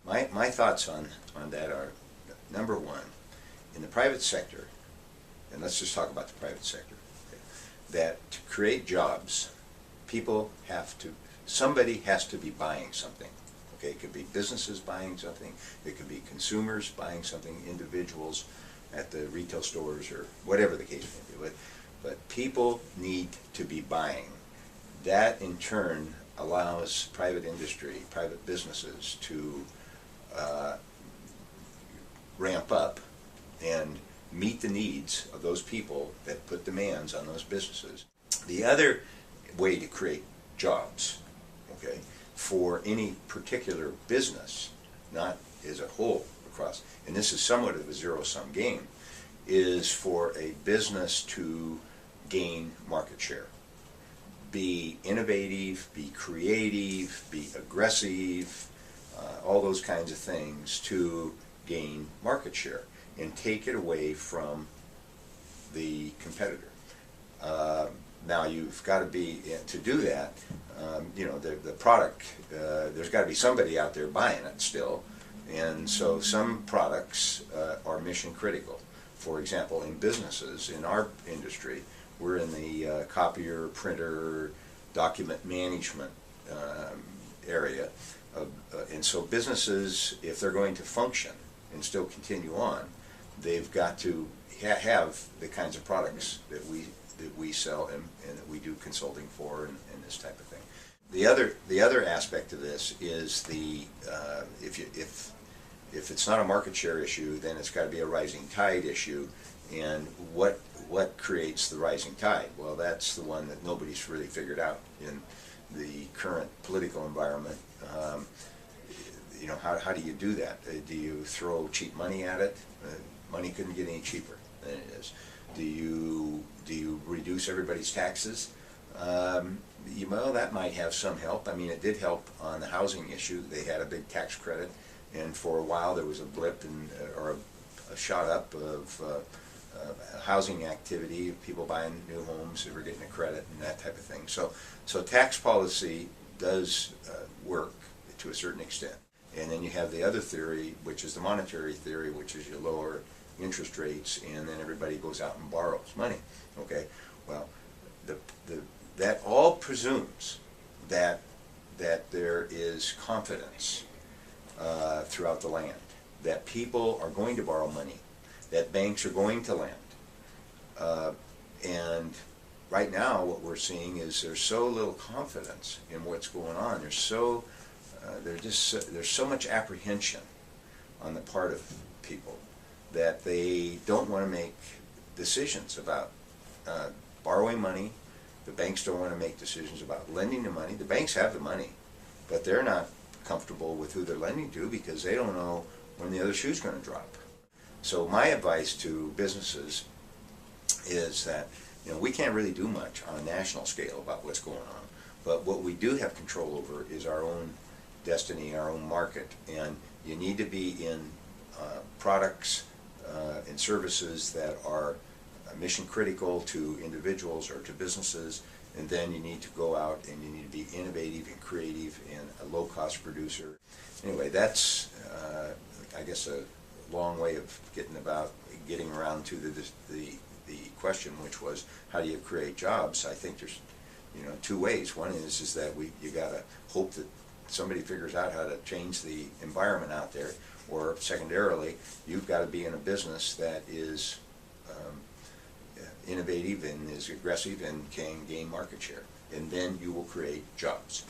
My thoughts on that are, number one, in the private sector, and let's just talk about the private sector, okay, that to create jobs, somebody has to be buying something. Okay, it could be businesses buying something, it could be consumers buying something, individuals at the retail stores or whatever the case may be. But people need to be buying. That in turn allows private industry, private businesses to ramp up and meet the needs of those people that put demands on those businesses. The other way to create jobs, okay, for any particular business, not as a whole across, and this is somewhat of a zero-sum game, is for a business to gain market share. Be innovative, be creative, be aggressive, all those kinds of things to gain market share and take it away from the competitor. Now you've got to be, to do that, the product, there's got to be somebody out there buying it still, and so some products are mission critical. For example, in businesses, in our industry, we're in the copier, printer, document management area, and so businesses, if they're going to function and still continue on, they've got to have the kinds of products that we sell and that we do consulting for and this type of thing. The other aspect of this is if it's not a market share issue, then it's got to be a rising tide issue. And what creates the rising tide? Well, that's the one that nobody's really figured out in the current political environment. How do you do that? Do you throw cheap money at it? Money couldn't get any cheaper than it is. Do you reduce everybody's taxes? Well, that might have some help. I mean, it did help on the housing issue. They had a big tax credit, and for a while there was a blip or a shot up of housing activity, people buying new homes that were getting a credit and that type of thing. So tax policy does work to a certain extent. And then you have the other theory, which is the monetary theory, which is you lower interest rates and then everybody goes out and borrows money. Okay, well, that all presumes that there is confidence throughout the land, that people are going to borrow money, that banks are going to lend. And right now what we're seeing is there's so little confidence in what's going on. There's so much apprehension on the part of people that they don't want to make decisions about borrowing money. The banks don't want to make decisions about lending the money. The banks have the money, but they're not comfortable with who they're lending to because they don't know when the other shoe's going to drop. So my advice to businesses is that we can't really do much on a national scale about what's going on, but what we do have control over is our own destiny, our own market, and you need to be in products and services that are mission critical to individuals or to businesses, and then you need to go out and you need to be innovative and creative and a low-cost producer. Anyway, that's I guess a long way of getting around to the question, which was how do you create jobs? I think there's two ways. One is that you gotta hope that somebody figures out how to change the environment out there, or secondarily, you've got to be in a business that is innovative and is aggressive and can gain market share, and then you will create jobs.